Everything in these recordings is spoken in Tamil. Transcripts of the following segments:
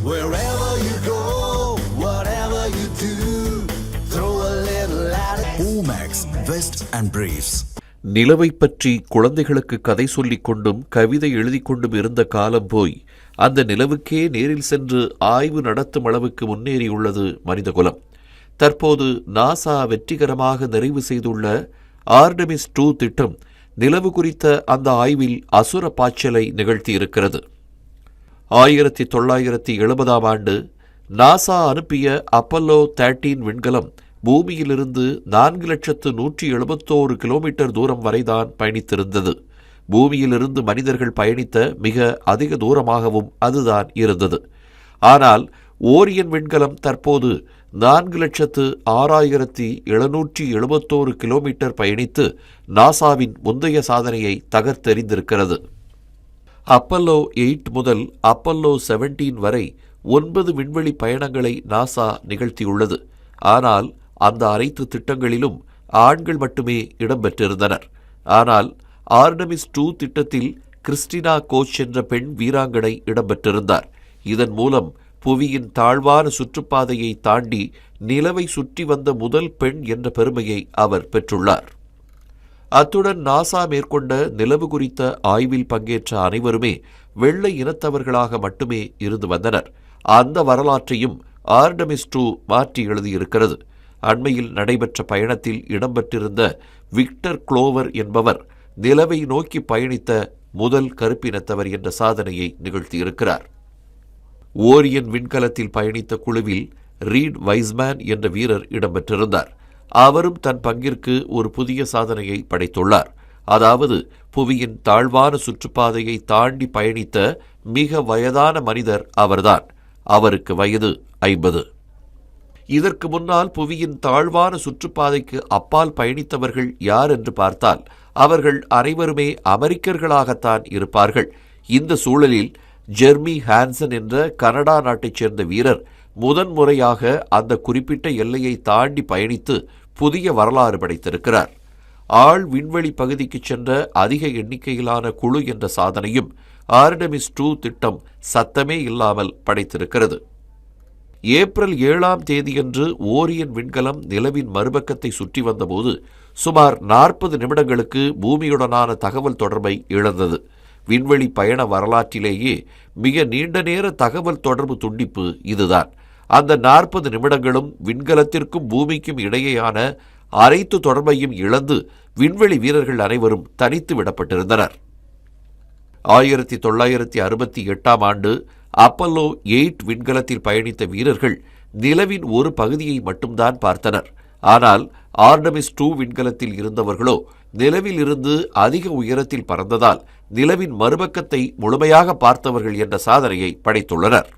Wherever you go, whatever you do, throw a little at it. Omax, Vest and Briefs. நிலவை பற்றி குழந்தைகளுக்கு கதை சொல்லிக் கொண்டும் கவிதை எழுதி கொண்டும் இருந்த காலம் போய் அந்த நிலவுக்கே நேரில் சென்று ஆய்வு நடத்தும் அளவுக்கு முன்னேறியுள்ளது மனிதகுலம். தற்போது நாசா வெற்றிகரமாக நிறைவு செய்துள்ள ஆர்டெமிஸ் 2 திட்டம் நிலவு குறித்த அந்த ஆய்வில் அசுர பாய்ச்சலை நிகழ்த்தியிருக்கிறது. 1970ஆம் ஆண்டு நாசா அனுப்பிய அப்பல்லோ 13 விண்கலம் பூமியிலிருந்து 4,171,000 கிலோமீட்டர் தூரம் வரைதான் பயணித்திருந்தது. பூமியிலிருந்து மனிதர்கள் பயணித்த மிக அதிக தூரமாகவும் அதுதான் இருந்தது. ஆனால் ஓரியன் விண்கலம் தற்போது 4,06,771 கிலோமீட்டர் பயணித்து நாசாவின் முந்தைய சாதனையை தகர்த்தெறிந்திருக்கிறது. அப்பல்லோ 8 முதல் அப்பல்லோ 17 வரை 9 விண்வெளி பயணங்களை நாசா நிகழ்த்தியுள்ளது. ஆனால் அந்த அனைத்து திட்டங்களிலும் ஆண்கள் மட்டுமே இடம்பெற்றிருந்தனர். ஆனால் ஆர்டெமிஸ் 2 திட்டத்தில் கிறிஸ்டினா கோச் என்ற பெண் வீராங்கனை இடம்பெற்றிருந்தார். இதன் மூலம் புவியின் தாழ்வான சுற்றுப்பாதையை தாண்டி நிலவை சுற்றி வந்த முதல் பெண் என்ற பெருமையை அவர் பெற்றுள்ளார். அத்துடன் நாசா மேற்கொண்ட நிலவு குறித்த ஆய்வில் பங்கேற்ற அனைவருமே வெள்ளை இனத்தவர்களாக மட்டுமே இருந்து வந்தனர். அந்த வரலாற்றையும் ஆர்டெமிஸ் 2 மாற்றி எழுதியிருக்கிறது. அண்மையில் நடைபெற்ற பயணத்தில் இடம்பெற்றிருந்த விக்டர் குளோவர் என்பவர் நிலவை நோக்கி பயணித்த முதல் கருப்பினத்தவர் என்ற சாதனையை நிகழ்த்தியிருக்கிறார். ஓரியன் விண்கலத்தில் பயணித்த குழுவில் ரீட் வைஸ்மேன் என்ற வீரர் இடம்பெற்றிருந்தார். அவரும் தன் பங்கிற்கு ஒரு புதிய சாதனையை படைத்துள்ளார். அதாவது புவியின் தாழ்வான சுற்றுப்பாதையை தாண்டி பயணித்த மிக வயதான மனிதர் அவர்தான். அவருக்கு வயது 50. இதற்கு முன்னால் புவியின் தாழ்வான சுற்றுப்பாதைக்கு அப்பால் பயணித்தவர்கள் யார் என்று பார்த்தால் அவர்கள் அனைவருமே அமெரிக்கர்களாகத்தான் இருப்பார்கள். இந்த சூழலில் ஜெர்மி ஹான்சன் என்ற கனடா நாட்டைச் சேர்ந்த வீரர் முதன்முறையாக அந்த குறிப்பிட்ட எல்லையை தாண்டி பயணித்து புதிய வரலாறு படைத்திருக்கிறார். ஆழ் விண்வெளி பகுதிக்கு சென்ற அதிக எண்ணிக்கையிலான குழு என்ற சாதனையும் ஆர்டெமிஸ் 2 திட்டம் சத்தமே இல்லாமல் படைத்திருக்கிறது. ஏப்ரல் 7ஆம் தேதியன்று ஓரியன் விண்கலம் நிலவின் மறுபக்கத்தை சுற்றி வந்தபோது சுமார் 40 நிமிடங்களுக்கு பூமியுடனான தகவல் தொடர்பை இழந்தது. விண்வெளி பயண வரலாற்றிலேயே மிக நீண்ட நேர தகவல் தொடர்பு துண்டிப்பு இதுதான். அந்த 40 நிமிடங்களும் விண்கலத்திற்கும் பூமிக்கும் இடையேயான அனைத்து தொடர்பையும் இழந்து விண்வெளி வீரர்கள் அனைவரும் தனித்து விடப்பட்டிருந்தனர். 1968ஆம் ஆண்டு அப்பல்லோ 8 விண்கலத்தில் பயணித்த வீரர்கள் நிலவின் ஒரு பகுதியை மட்டும்தான் பார்த்தனர். ஆனால் ஆர்டெமிஸ் 2 விண்கலத்தில் இருந்தவர்களோ நிலவில் இருந்து அதிக உயரத்தில் பறந்ததால் நிலவின் மறுபக்கத்தை முழுமையாக பார்த்தவர்கள் என்ற சாதனையை படைத்துள்ளனர்.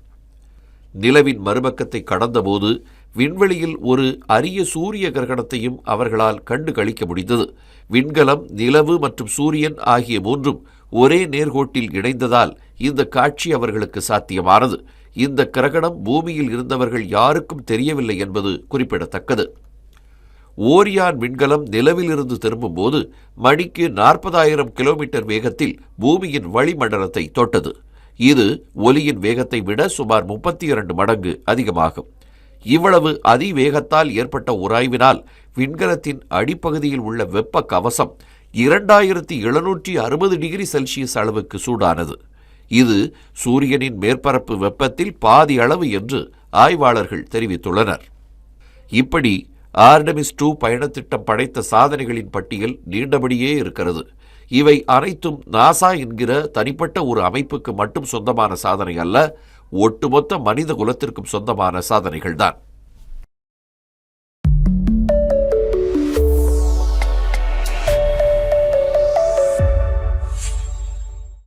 நிலவின் மறுபக்கத்தை கடந்தபோது விண்வெளியில் ஒரு அரிய சூரிய கிரகணத்தையும் அவர்களால் கண்டு களிக்க முடிந்தது. விண்கலம், நிலவு மற்றும் சூரியன் ஆகிய மூன்றும் ஒரே நேர்கோட்டில் இணைந்ததால் இந்த காட்சி அவர்களுக்கு சாத்தியமானது. இந்த கிரகணம் பூமியில் இருந்தவர்கள் யாருக்கும் தெரியவில்லை என்பது குறிப்பிடத்தக்கது. ஓரியான் விண்கலம் நிலவிலிருந்து திரும்பும்போது மணிக்கு 40,000 கிலோமீட்டர் வேகத்தில் பூமியின் வளிமண்டலத்தை தொட்டது. இது ஒலியின் வேகத்தை விட சுமார் 32 மடங்கு அதிகமாகும். இவ்வளவு அதிவேகத்தால் ஏற்பட்ட உராய்வினால் விண்கலத்தின் அடிப்பகுதியில் உள்ள வெப்ப கவசம் 2760 டிகிரி செல்சியஸ் அளவுக்கு சூடானது. இது சூரியனின் மேற்பரப்பு வெப்பத்தில் பாதி அளவு என்று ஆய்வாளர்கள் தெரிவித்துள்ளனர். இப்படி ஆர்டெமிஸ் 2 பயணத்திட்டம் படைத்த சாதனைகளின் பட்டியல் நீண்டபடியே இருக்கிறது. இவை அனைத்தும் நாசா என்கிற தனிப்பட்ட ஒரு அமைப்புக்கு மட்டும் சொந்தமான சாதனை அல்ல, ஒட்டுமொத்த மனித குலத்திற்கும் சொந்தமான சாதனைகள்தான்.